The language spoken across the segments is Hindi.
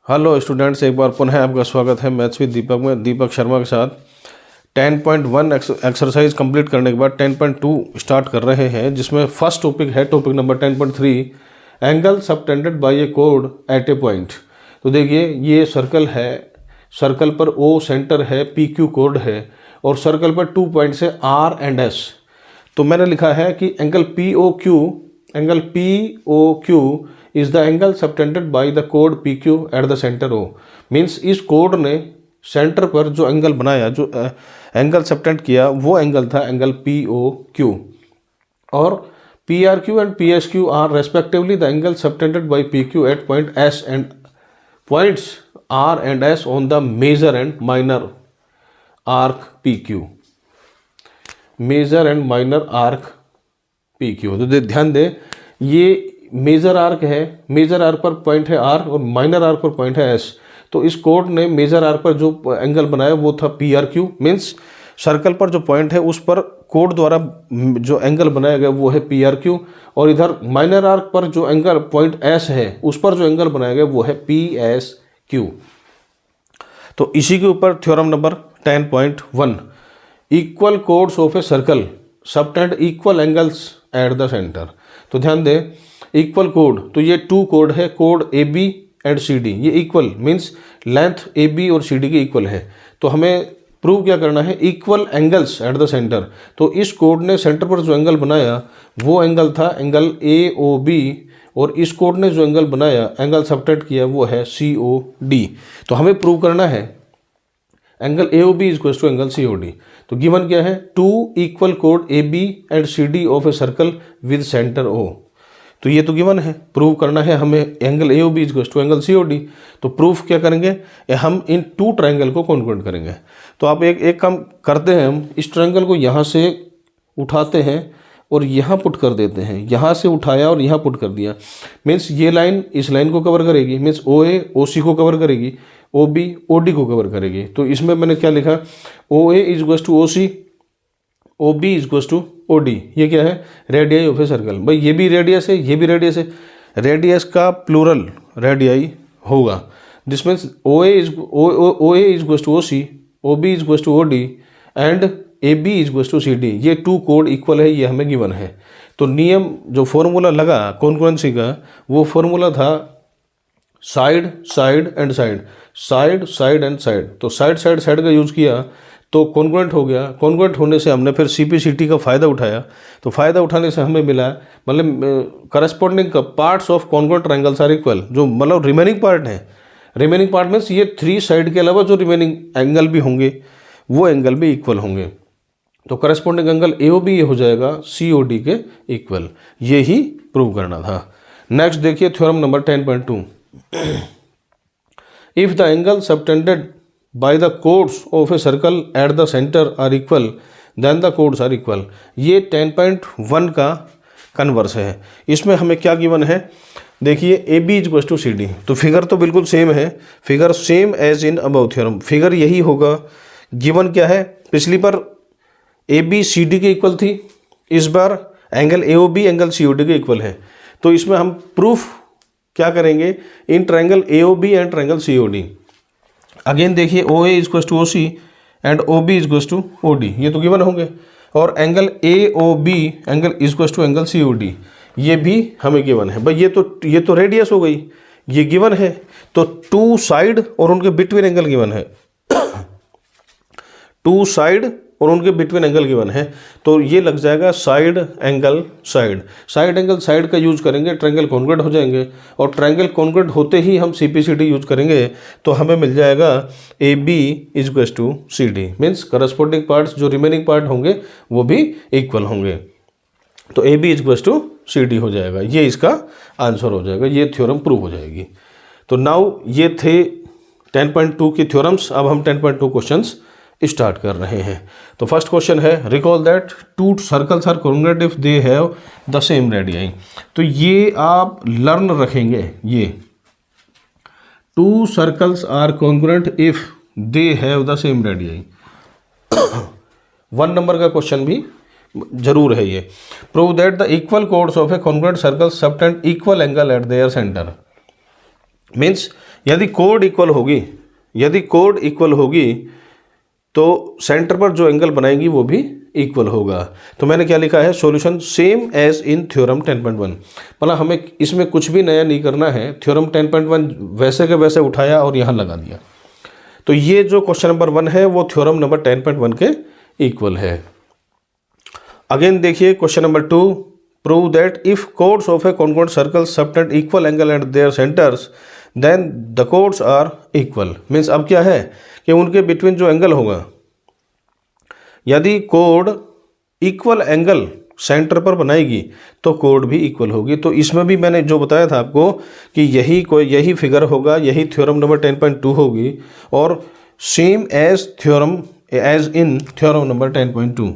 हेलो स्टूडेंट्स, एक बार पुनः आपका स्वागत है मैथ्स विद दीपक में। दीपक शर्मा के साथ 10.1 एक्सरसाइज कंप्लीट करने के बाद 10.2 स्टार्ट कर रहे हैं, जिसमें फर्स्ट टॉपिक है topic number 10.3 angle subtended by a कोड एट ए पॉइंट। तो देखिए, ये सर्कल है, सर्कल पर ओ सेंटर है, पी क्यू कोड है और सर्कल पर 2 पॉइंट्स है आर एंड एस। तो मैंने लिखा है कि angle P O Q is the angle subtended by the कोड P Q at the centre O. Means इस कोड ने सेंटर पर जो एंगल बनाया, जो एंगल सबटेंड किया, वो एंगल था एंगल पी ओ क्यू। और P R Q and P S Q are respectively the angle subtended by P Q at point S and points R and S on the major and minor arc P Q. Major and minor arc P Q. तो ध्यान दें, ये मेजर आर्क है, मेजर आर्क पर पॉइंट है आर और माइनर आर्क पर पॉइंट है एस। तो इस कोड ने मेजर आर्क पर जो एंगल बनाया वो था P R Q. Means circle पर जो पॉइंट है उस पर कोड द्वारा जो एंगल बनाया गया वो है पी आर क्यू, और इधर माइनर आर्क पर जो एंगल पॉइंट एस है उस पर जो एंगल बनाया गया वो है पी एस क्यू। तो इसी के ऊपर theorem number 10.1 equal chords of a circle subtend equal angles eight the centre. तो ध्यान दें, इक्वल कोड, तो ये 2 कोड है, code A B and C D. ये equal means length A B और सी डी के इक्वल है। तो हमें प्रूव क्या करना है, equal angles eight the centre. तो इस कोड ने सेंटर पर जो एंगल बनाया वो एंगल था एंगल ए ओ बी, और इस कोड ने जो एंगल बनाया, एंगल सबटेंड किया, वो है सी ओ डी। तो हमें प्रूव करना है angle A O B is equal to angle C O D. तो गिवन क्या है, 2 इक्वल कोड A B and C D of a circle with centre O. तो ये तो गिवन है, प्रूव करना है हमें angle A O B is equal to angle C O D. तो प्रूफ क्या करेंगे, हम इन 2 ट्रायंगल को कॉन्ग्रुएंट करेंगे। तो आप एक काम करते हैं, हम इस ट्रायंगल को यहाँ से उठाते हैं और यहाँ पुट कर देते हैं। यहाँ से उठाया और यहाँ पुट कर दिया, मीन्स ये लाइन इस लाइन को कवर करेगी, मीन्स ओ ए ओ सी को कवर करेगी, ओ बी ओ डी को कवर करेगी। तो इसमें मैंने क्या लिखा, O A is equal to O C, O B is equal to O D. ये क्या है, रेडियाई ऑफ ए सर्कल। भाई ये भी रेडियस है, ये भी रेडियस है, रेडियस का प्लूरल रेडियाई होगा। This means O A is equal to O C, O B is equal to O D and A B is equal to C D. ये 2 कोड इक्वल है, ये हमें गिवन है। तो नियम जो फॉर्मूला लगा कॉन्ग्रुएंसी का, वो फॉर्मूला था side side and side, side side and side. तो साइड साइड साइड का यूज़ किया तो कॉन्ग्रुएंट हो गया। कॉन्ग्रुएंट होने से हमने फिर सीपीसीटी का फ़ायदा उठाया। तो फ़ायदा उठाने से हमें मिला, मतलब corresponding parts of congruent triangles are equal. जो मतलब रिमेनिंग पार्ट है, रिमेनिंग पार्ट मीन्स ये 3 साइड के अलावा जो रिमेनिंग एंगल भी होंगे वो एंगल भी इक्वल होंगे। तो corresponding angle A O B हो जाएगा सी ओ डी के इक्वल। ये ही प्रूव करना था। नेक्स्ट देखिए theorem number 10.2 if the angle subtended by the chords of a circle at the centre are equal then the chords are equal. ये 10.1 का कन्वर्स है। इसमें हमें क्या गिवन है, देखिए A B is equal to C D. तो फिगर तो बिल्कुल सेम है, figure same as in above theorem, figure यही होगा। गिवन क्या है, पिछली बार ए बी सी डी के इक्वल थी, इस बार angle A O B angle C O D के इक्वल है। तो इसमें हम प्रूफ क्या करेंगे, in triangle A O B and triangle C O D. Again देखिए, ओ A is equal to O C and O B is equal to O D, ये तो गिवन होंगे। और angle A O B angle is equal to angle C O D, ये भी हमें गिवन है। भाई ये तो रेडियस हो गई, ये गिवन है। तो 2 साइड और उनके बिटवीन एंगल गिवन है 2 साइड और उनके बिटवीन एंगल गिवन है। तो ये लग जाएगा side angle side. Side angle side का यूज करेंगे, ट्रायंगल कॉन्ग्रुएंट हो जाएंगे, और ट्रायंगल कॉन्ग्रुएंट होते ही हम सीपीसीटी यूज करेंगे। तो हमें मिल जाएगा A B is equal to C D. Means corresponding parts जो रिमेनिंग पार्ट होंगे वो भी इक्वल होंगे। तो A B is equal to C D हो जाएगा, ये इसका आंसर हो जाएगा, ये थ्योरम प्रूव हो जाएगी। तो नाउ ये थे 10.2 की थ्योरम्स। अब हम 10.2 क्वेश्चंस स्टार्ट कर रहे हैं। तो फर्स्ट क्वेश्चन है, recall that 2 circles are congruent if they have the same radii. तो ये आप लर्न रखेंगे, ये 2 circles are congruent if they have the same radii. 1 number का क्वेश्चन भी जरूर है ये। Prove that the equal chords of a congruent circle subtend equal angle at their centre. मीन्स यदि कोड इक्वल होगी तो सेंटर पर जो एंगल बनाएंगी वो भी इक्वल होगा। तो मैंने क्या लिखा है, solution same as in theorem 10.1। मतलब हमें इसमें कुछ भी नया नहीं करना है, थ्योरम 10.1 वैसे के वैसे उठाया और यहाँ लगा दिया। तो ये जो क्वेश्चन नंबर 1 है वो थ्योरम नंबर 10.1 के इक्वल है। अगेन देखिए question number 2, prove that if chords of a congruent circle subtend equal angle at their centres then the chords are equal. मीन्स अब क्या है कि उनके बिटवीन जो एंगल होगा, यदि कोड इक्वल एंगल सेंटर पर बनाएगी तो कोड भी इक्वल होगी। तो इसमें भी मैंने जो बताया था आपको कि यही फिगर होगा, यही थ्योरम नंबर 10.2 होगी और same as in theorem number 10.2।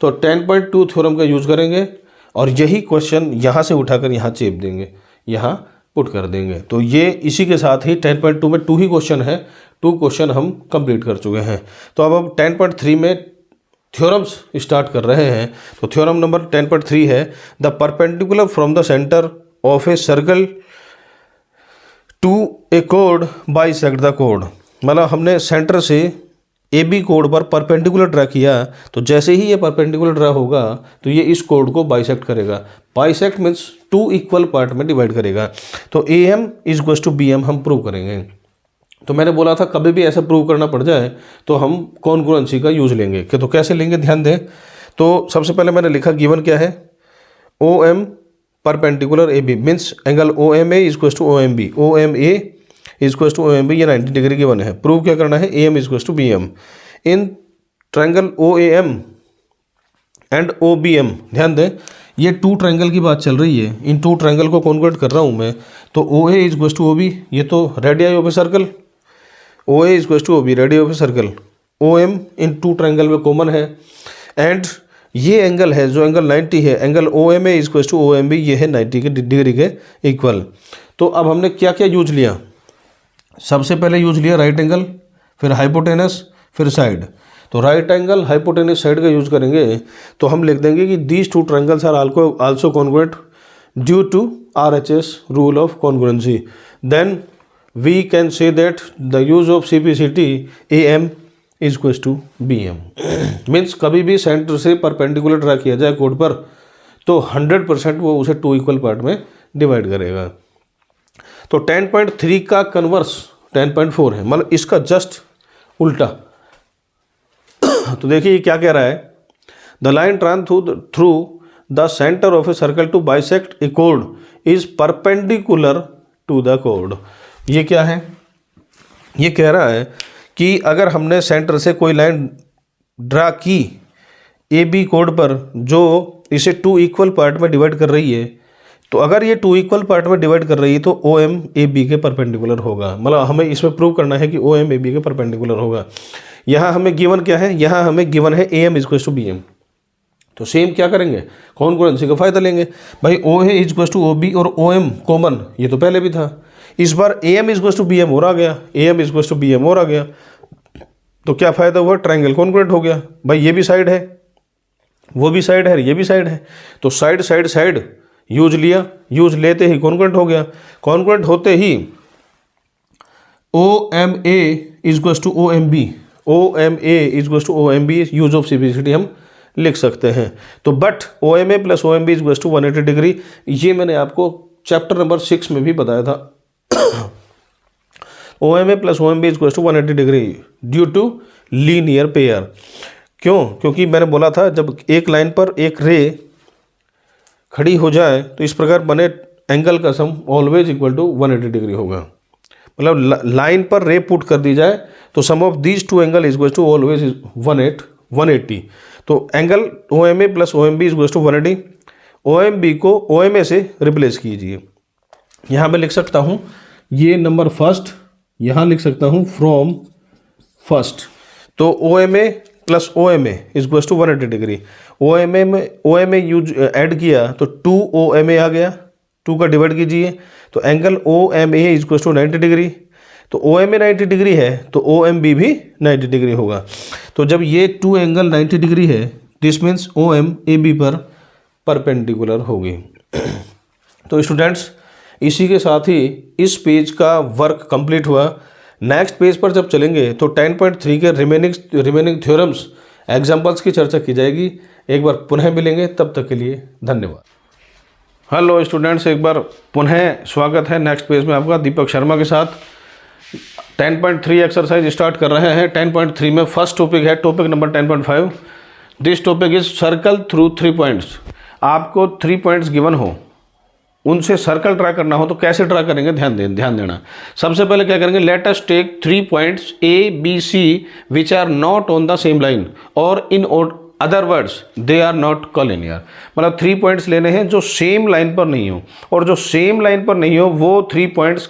तो 10.2 थ्योरम का यूज करेंगे और यही क्वेश्चन यहाँ से उठाकर यहाँ चेप देंगे, यहाँ पुट कर देंगे। तो ये इसी के साथ ही 10.2 में 2 ही क्वेश्चन है, 2 क्वेश्चन हम कंप्लीट कर चुके हैं। तो अब 10.3 में थ्योरम्स स्टार्ट कर रहे हैं। तो थ्योरम नंबर 10.3 है, the perpendicular from the centre of a circle to A code bisect the code. मतलब हमने सेंटर से ए बी कोड पर परपेंडिकुलर ड्रा किया, तो जैसे ही ये परपेंडिकुलर ड्रा होगा तो ये इस कोड को बाइसेक्ट करेगा। बाइसेक्ट मीन्स 2 इक्वल पार्ट में डिवाइड करेगा। तो A M is equals to B M हम प्रूव करेंगे। तो मैंने बोला था कभी भी ऐसा प्रूव करना पड़ जाए तो हम कॉन्ग्रुएंसी का यूज लेंगे। तो कैसे लेंगे, ध्यान दें। तो सबसे पहले मैंने लिखा गिवन क्या है, O M perpendicular A B means angle O M A is equals to O M B, O M A is equals to O M B, ये 90 डिग्री गिवन है। प्रूव क्या करना है, A M is equals to B M in triangle O A M and O B M. ध्यान दें ये 2 ट्रायंगल की बात चल रही है, इन 2 ट्रायंगल को कॉन्वर्ट कर रहा हूँ मैं। तो O A is equals to O B, ये तो radius of a circle, O A is equals to O B radius of a circle, O M in 2 triangle में कॉमन है। एंड ये एंगल है जो एंगल 90 है, angle O M A is equals to O M B, ये है 90 के डिग्री के इक्वल। तो अब हमने क्या क्या यूज लिया, सबसे पहले यूज लिया राइट एंगल, फिर हाइपोटेनस, फिर साइड। तो राइट एंगल हाइपोटेनस साइड का यूज करेंगे तो हम लिख देंगे कि these 2 triangles are also congruent due to RHS rule of congruency. Then we can say that the use of CPCT AM is equals to BM। मीन्स कभी भी सेंटर से परपेंडिकुलर ड्रा किया जाए कोड पर तो 100% वो उसे 2 इक्वल पार्ट में डिवाइड करेगा। तो 10.3 का कन्वर्स 10.4 है, मतलब इसका जस्ट उल्टा। तो देखिए ये क्या कह रहा है, the line drawn through the centre of a circle to bisect A code is perpendicular to the code. ये क्या है, ये कह रहा है कि अगर हमने सेंटर से कोई लाइन ड्रा की ए बी कोड पर जो इसे 2 इक्वल पार्ट में डिवाइड कर रही है, तो अगर ये 2 इक्वल पार्ट में डिवाइड कर रही है तो ओ एम ए बी के परपेंडिकुलर होगा। मतलब हमें इसमें प्रूव करना है कि ओ एम ए बी के परपेंडिकुलर होगा। यहाँ हमें गिवन क्या है, यहाँ हमें गिवन है A M is equals to B M. तो सेम क्या करेंगे, कॉन्ग्रुएंसी का फायदा लेंगे। भाई ओ है is equals to O B और ओ एम कॉमन, ये तो पहले भी था। इस बार A M is equals to B M और आ गया, A M is equals to B M और आ गया। तो क्या फायदा हुआ, ट्रायंगल कॉन्ग्रुएंट हो गया। भाई ये भी साइड है, वो भी साइड है, ये भी साइड है। तो साइड साइड साइड यूज लिया, यूज लेते ही कॉन्ग्रुएंट हो गया। कॉन्ग्रुएंट होते ही O M A is equals to O M B, O M A is equals to O M B, use of CPCT हम लिख सकते हैं। तो but O M A plus O M B is equals to 180 degree, ये मैंने आपको चैप्टर नंबर 6 में भी बताया था। O M A plus O M B is equals to 180 degree due to linear pair. क्यों, क्योंकि मैंने बोला था जब एक लाइन पर एक रे खड़ी हो जाए तो इस प्रकार बने एंगल का सम ऑलवेज इक्वल टू 180 डिग्री होगा। मतलब लाइन पर रे पुट कर दी जाए तो sum of these 2 angle is equal to always 180। तो angle O M A plus O M B is equal to 180। O M B को ओ एम ए से रिप्लेस कीजिए। यहाँ मैं लिख सकता हूँ ये नंबर फर्स्ट, यहाँ लिख सकता हूँ फ्रॉम फर्स्ट। तो O M A plus O M A is equal to 180 degree. O M A में O M A use add किया तो 2 ओ एम ए आ गया, 2 का डिवाइड कीजिए तो angle O M A is equal to 90 degree. तो ओ एम ए 90 डिग्री है तो ओ एम बी भी 90 डिग्री होगा। तो जब ये 2 एंगल 90 डिग्री है this means O M A B पर परपेंडिकुलर होगी। तो स्टूडेंट्स इसी के साथ ही इस पेज का वर्क कंप्लीट हुआ। नेक्स्ट पेज पर जब चलेंगे तो 10.3 के रिमेनिंग थ्योरम्स एग्जाम्पल्स की चर्चा की जाएगी। एक बार पुनः मिलेंगे, तब तक के लिए धन्यवाद। हेलो स्टूडेंट्स, एक बार पुनः स्वागत है नेक्स्ट पेज में आपका दीपक शर्मा के साथ। 10.3 एक्सरसाइज स्टार्ट कर रहे हैं। 10.3 में फर्स्ट टॉपिक है topic number 10.5। This topic is circle through 3 points. आपको 3 पॉइंट्स गिवन हो, उनसे सर्कल ड्रा करना हो तो कैसे ड्रा करेंगे, ध्यान देना। सबसे पहले क्या करेंगे, let us take 3 points A B C which are not on the same line और in other words they are not collinear. मतलब 3 पॉइंट्स लेने हैं जो सेम लाइन पर नहीं हो, और जो सेम लाइन पर नहीं हो वो 3 पॉइंट्स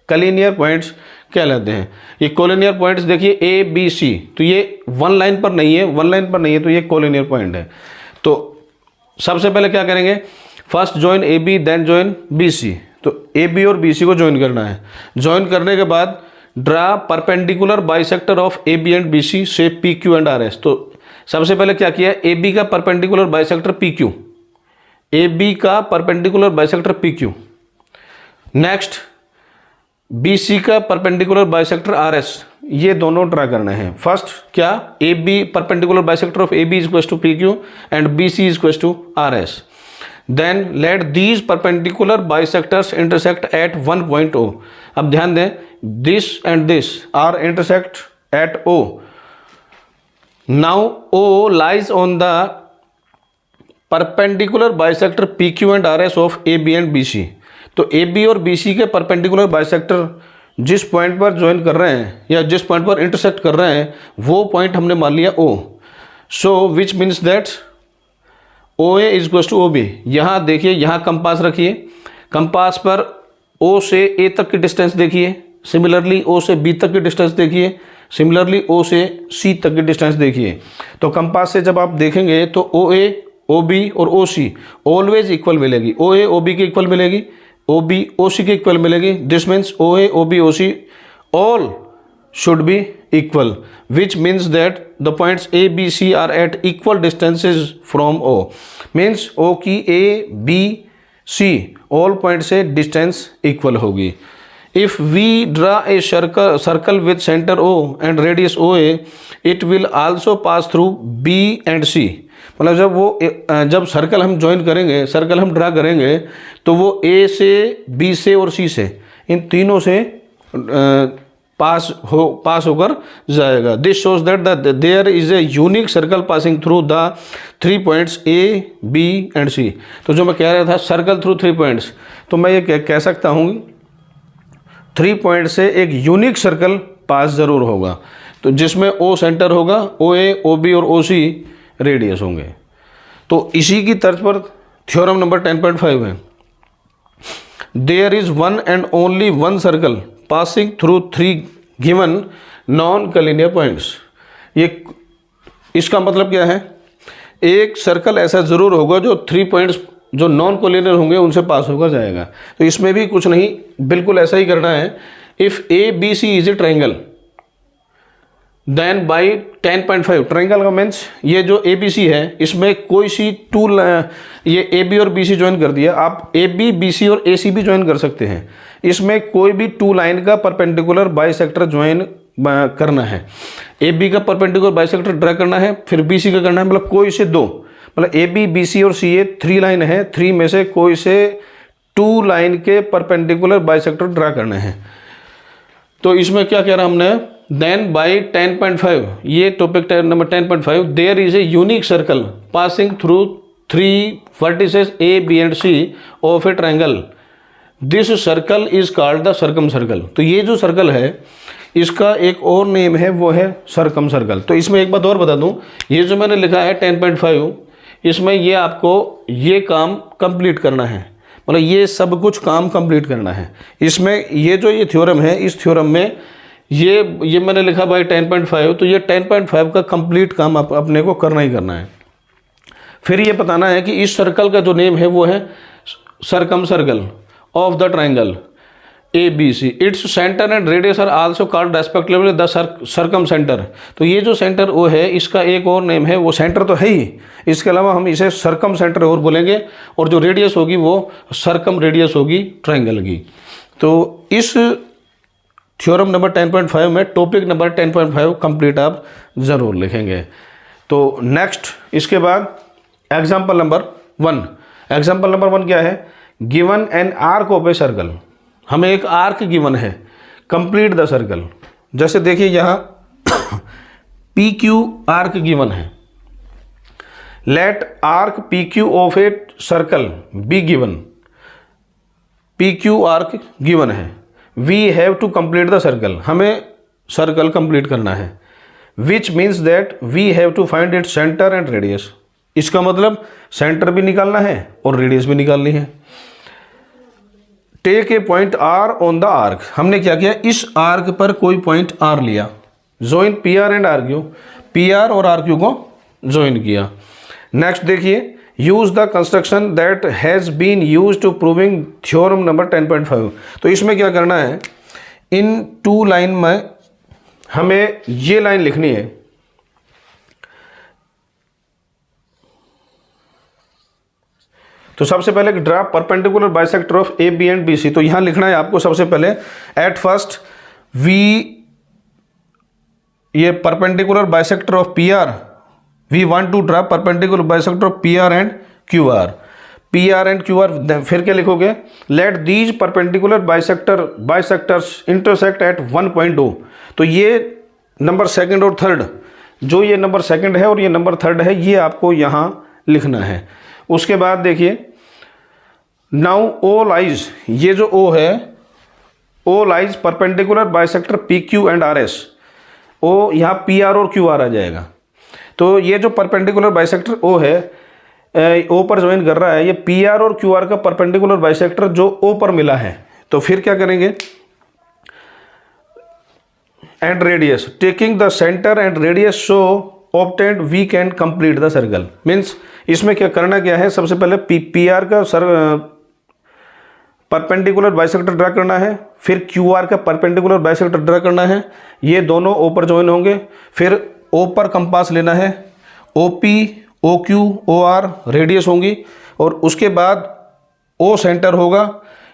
कोलिनियर पॉइंट्स कहलाते हैं। ये कोलिनियर पॉइंट्स देखिए ए बी सी, तो ये वन लाइन पर नहीं है, तो ये कोलिनियर पॉइंट है। तो सबसे पहले क्या करेंगे, first join A B then join B C. तो ए बी और बी सी को ज्वाइन करना है। ज्वाइन करने के बाद draw perpendicular bisector of A B and B C से P Q and R S. तो सबसे पहले क्या किया, ए बी का perpendicular bisector P Q, A B का perpendicular bisector P Q. Next B C का परपेंडिकुलर बाइसेक्टर आर एस, ये दोनों ड्रा करने हैं। फर्स्ट क्या, A B perpendicular bisector of A B is equal to P Q and B C is equal to R S. Then let these perpendicular bisectors intersect at one point O. अब ध्यान दें, this and this are intersect at O. Now O lies on the perpendicular bisector PQ and RS of AB and BC. तो AB और BC के perpendicular bisector जिस पॉइंट पर ज्वाइन कर रहे हैं या जिस पॉइंट पर इंटरसेक्ट कर रहे हैं वो पॉइंट हमने मान लिया O. So which means that O A is equal to O B. यहाँ देखिए, यहाँ कंपास रखिए, कंपास पर ओ से ए तक की डिस्टेंस देखिए, सिमिलरली ओ से बी तक की डिस्टेंस देखिए, सिमिलरली ओ से सी तक की डिस्टेंस देखिए। तो कंपास से जब आप देखेंगे तो ओ ए ओ बी और ओ सी ऑलवेज इक्वल मिलेगी। ओ ए ओ बी की इक्वल मिलेगी, ओ बी ओ सी की इक्वल मिलेगी। This means O A O B O C all should be equal, which means that the points A, B, C are at equal distances from O. Means O की A, B, C all points से distance equal होगी। If we draw a circle with center O and radius OA, it will also pass through B and C. मतलब जब सर्कल हम ज्वाइन करेंगे, सर्कल हम ड्रा करेंगे तो वो A से B से और C से, इन तीनों से पास होकर जाएगा। This shows that there is a unique circle passing through the 3 points A B and C. तो जो मैं कह रहा था सर्कल थ्रू 3 पॉइंट्स, तो मैं ये कह सकता हूँ 3 पॉइंट से एक यूनिक सर्कल पास ज़रूर होगा, तो जिसमें ओ सेंटर होगा, ओ ए ओ बी और ओ सी रेडियस होंगे। तो इसी की तर्ज पर थ्योरम नंबर 10.5 है, there is one and only one circle passing through 3 given non collinear points. ये इसका मतलब क्या है, एक सर्कल ऐसा ज़रूर होगा जो 3 पॉइंट्स जो नॉन कोलिनियर होंगे उनसे पास होकर जाएगा। तो इसमें भी कुछ नहीं, बिल्कुल ऐसा ही करना है। If A B C is a triangle then by 10.5, triangle का मीन्स ये जो ए बी सी है इसमें कोई सी ये ए बी और बी सी ज्वाइन कर दिया, आप ए बी बी सी और ए सी भी ज्वाइन कर सकते हैं। इसमें कोई भी 2 लाइन का परपेंडिकुलर बाइसेक्टर ज्वाइन करना है। ए बी का परपेंडिकुलर बाइसेक्टर ड्रा करना है, फिर बी सी का करना है, मतलब कोई से 2, मतलब ए बी बी सी और सी ए 3 लाइन है, 3 में से कोई से 2 लाइन के परपेंडिकुलर बाइसेक्टर ड्रा करने हैं। तो इसमें क्या कह रहा हमने, देन बाई 10.5, ये topic number 10.5, there is a unique circle passing through 3 vertices A B and C of a triangle, this circle is called the circumcircle. तो ये जो सर्कल है इसका एक और नेम है, वो है सर्कम सर्कल। तो इसमें एक बात और बता दूं, ये जो मैंने लिखा है 10.5, इसमें ये आपको ये काम कंप्लीट करना है, मतलब ये सब कुछ काम कंप्लीट करना है। इसमें ये जो ये थ्योरम है, इस थ्योरम में ये मैंने लिखा भाई 10.5, तो ये 10.5 का कंप्लीट काम अपने को करना ही करना है। फिर ये बताना है कि इस सर्कल का जो नेम है वो है circumcircle of the triangle A B C, its centre and radius are also called respectively the circumcentre. तो ये जो सेंटर ओ है इसका एक और नेम है, वो सेंटर तो है ही, इसके अलावा हम इसे सर्कम सेंटर और बोलेंगे, और जो रेडियस होगी वो सर्कम रेडियस होगी ट्रायंगल की। तो इस थ्योरम नंबर 10.5 में टॉपिक नंबर 10.5 कंप्लीट आप ज़रूर लिखेंगे। तो नेक्स्ट इसके बाद एग्जाम्पल नंबर 1। एग्जाम्पल नंबर 1 क्या है? Given an arc of a circle, हमें एक आर्क गिवन है, कंप्लीट द सर्कल। जैसे देखिए यहाँ पी क्यू आर्क गिवन है, let arc P Q of a circle be given. P Q arc given है, we have to complete the circle, हमें सर्कल कंप्लीट करना है। Which means that we have to find it centre and radius, इसका मतलब सेंटर भी निकालना है और रेडियस भी निकालनी है। Take a point R on the arc, हमने क्या किया, इस आर्क पर कोई पॉइंट आर लिया, join P R and R Q, P R और आर क्यू को ज्वाइन किया। नेक्स्ट देखिए, use the construction that has been use to proving theorem number 10.5। तो इसमें क्या करना है, इन 2 लाइन में हमें ये लाइन लिखनी है, तो सबसे पहले draw perpendicular bisector of A B and B C. तो यहां लिखना है आपको सबसे पहले एट फर्स्ट वी, ये perpendicular bisector of P R, we want to draw perpendicular bisector of P R and Q R, P R and Q R. फिर क्या लिखोगे, let these perpendicular bisectors intersect at 1 point O. तो ये नंबर 2 और 3, जो ये नंबर 2 है और ये नंबर 3 है, ये आपको यहाँ लिखना है। उसके बाद देखिए, नाउ ओ लाइज, ये जो ओ है, O lies perpendicular bisector P Q and R S. O यहाँ पी आर और क्यू आर आ जाएगा। तो ये जो परपेंडिकुलर बाइसेक्टर ओ है, ओ पर ज्वाइन कर रहा है, ये पी आर और क्यू आर का परपेंडिकुलर बाइसेक्टर जो ओ पर मिला है। तो फिर क्या करेंगे, and radius, taking the centre and radius so obtained we can complete the circle. Means इसमें क्या करना क्या है, सबसे पहले पी आर का परपेंडिकुलर बाइसेक्टर ड्रा करना है, फिर क्यू आर का परपेंडिकुलर बाइसेक्टर ड्रा करना है, ये दोनों ओ पर ज्वाइन होंगे। फिर ओ पर कंपास लेना है, O P, O Q, O R radius होंगी, और उसके बाद ओ सेंटर होगा।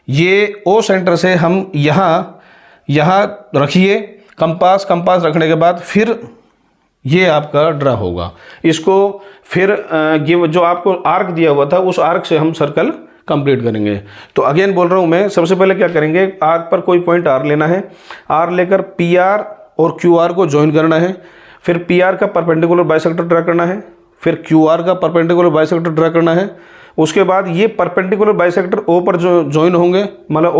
ये ओ सेंटर से हम यहाँ रखिए कंपास रखने के बाद फिर ये आपका ड्रा होगा। इसको फिर जो आपको आर्क दिया हुआ था उस आर्क से हम सर्कल कंप्लीट करेंगे। तो अगेन बोल रहा हूँ मैं, सबसे पहले क्या करेंगे, आर्क पर कोई पॉइंट आर लेना है, आर लेकर पी आर और क्यू आर को ज्वाइन करना है, फिर पी आर का परपेंडिकुलर बाइसेक्टर ड्रा करना है, फिर क्यू आर का परपेंडिकुलर बाइसेक्टर ड्रा करना है। उसके बाद ये परपेंडिकुलर बाइसेक्टर ओ पर जो ज्वाइन होंगे, मतलब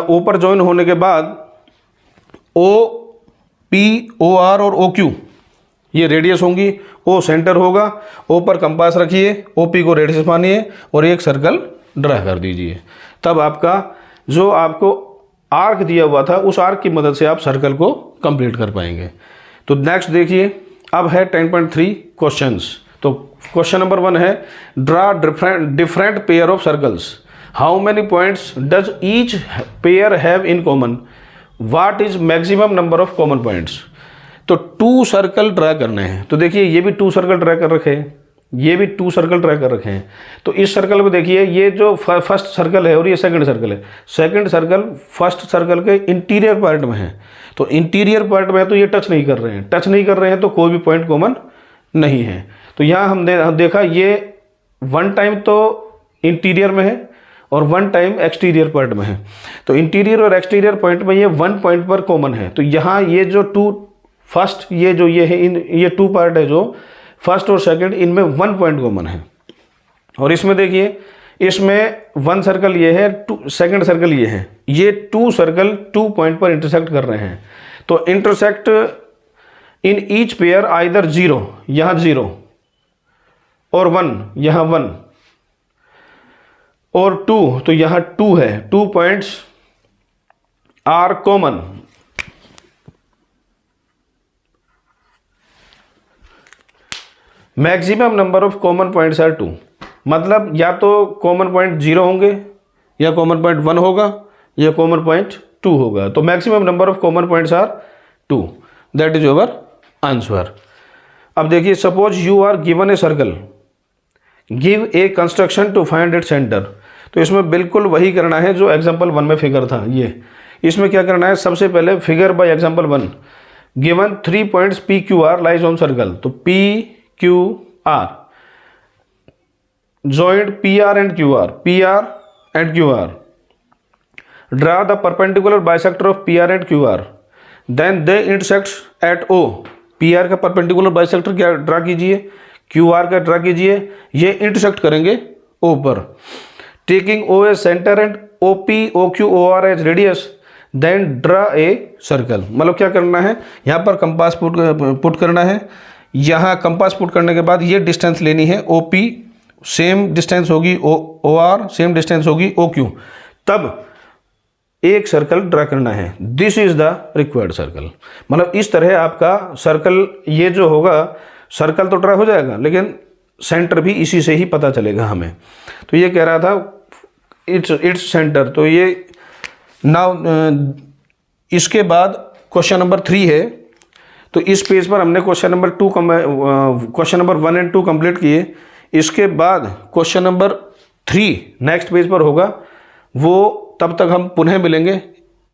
ओ पर ज्वाइन होने के बाद ओ पी, ओ आर और ओ क्यू ये रेडियस होंगी, ओ सेंटर होगा, ओ पर कंपास रखिए, ओ पी को रेडियस मानिए और एक सर्कल ड्रा कर दीजिए। तब आपका जो आपको आर्क दिया हुआ था उस आर्क की मदद से आप सर्कल को कंप्लीट कर पाएंगे। तो नेक्स्ट देखिए, अब है 10.3 क्वेश्चंस। तो क्वेश्चन नंबर 1 है, draw different pair of circles, how many points does each pair have in common, what is maximum number of common points. तो 2 सर्कल ड्रा करने हैं। तो देखिए ये भी 2 सर्कल ड्रा कर रखे हैं, ये भी 2 सर्कल ड्रा कर रखे हैं। तो इस सर्कल में देखिए, ये जो फर्स्ट सर्कल है और ये सेकंड सर्कल है, सेकंड सर्कल फर्स्ट सर्कल के इंटीरियर पार्ट में है। तो इंटीरियर पार्ट में है तो ये टच नहीं कर रहे हैं, तो कोई भी पॉइंट कॉमन नहीं है। तो यहाँ हम देखा ये 1 टाइम तो इंटीरियर में है और 1 टाइम एक्सटीरियर पार्ट में है। तो इंटीरियर और एक्सटीरियर पॉइंट में ये 1 पॉइंट पर कॉमन है। तो यहाँ ये जो 2 फर्स्ट ये जो ये है, ये 2 पार्ट है जो फर्स्ट और सेकंड, इनमें 1 पॉइंट कॉमन है। और इसमें देखिए, इसमें 1 सर्कल ये है, सेकंड सर्कल ये है, ये 2 सर्कल 2 पॉइंट पर इंटरसेक्ट कर रहे हैं। तो intersect in each pair either 0, यहाँ 0 और 1, यहाँ 1 और 2, तो यहाँ 2 है। 2 points are common. Maximum number of common points are 2, मतलब या तो कॉमन पॉइंट 0 होंगे या कॉमन पॉइंट 1 होगा ये कॉमन पॉइंट 2 होगा। तो maximum number of common points are 2, that is your answer. अब देखिए, suppose you are given a circle, give a construction to find its centre. तो इसमें बिल्कुल वही करना है जो एग्जाम्पल 1 में फिगर था। ये इसमें क्या करना है, सबसे पहले figure by example 1, given 3 points P Q R lies on circle. तो P Q R joined PR and QR, PR and QR. Draw the perpendicular bisector of PR and QR. Then they intersect at O. PR का perpendicular bisector क्या ड्रा कीजिए, QR का ड्रा कीजिए, ये इंटरसेक्ट करेंगे O पर। Taking O as center and OP, OQ, OR as radius, then draw a circle। मतलब क्या करना है, यहाँ पर कंपास पुट करना है, यहाँ कंपास पुट करने के बाद ये डिस्टेंस लेनी है OP, सेम डिस्टेंस होगी ओ आर, सेम डिस्टेंस होगी ओ क्यू, तब एक सर्कल ड्रा करना है। This is the required circle. मतलब इस तरह आपका सर्कल, ये जो होगा सर्कल तो ड्रा हो जाएगा, लेकिन सेंटर भी इसी से ही पता चलेगा हमें। तो ये कह रहा था इट्स सेंटर। तो ये नाउ इसके बाद क्वेश्चन नंबर 3 है। तो इस पेज पर हमने क्वेश्चन नंबर 1 एंड 2 कंप्लीट किए। इसके बाद क्वेश्चन नंबर 3 नेक्स्ट पेज पर होगा, वो तब तक हम पुनः मिलेंगे।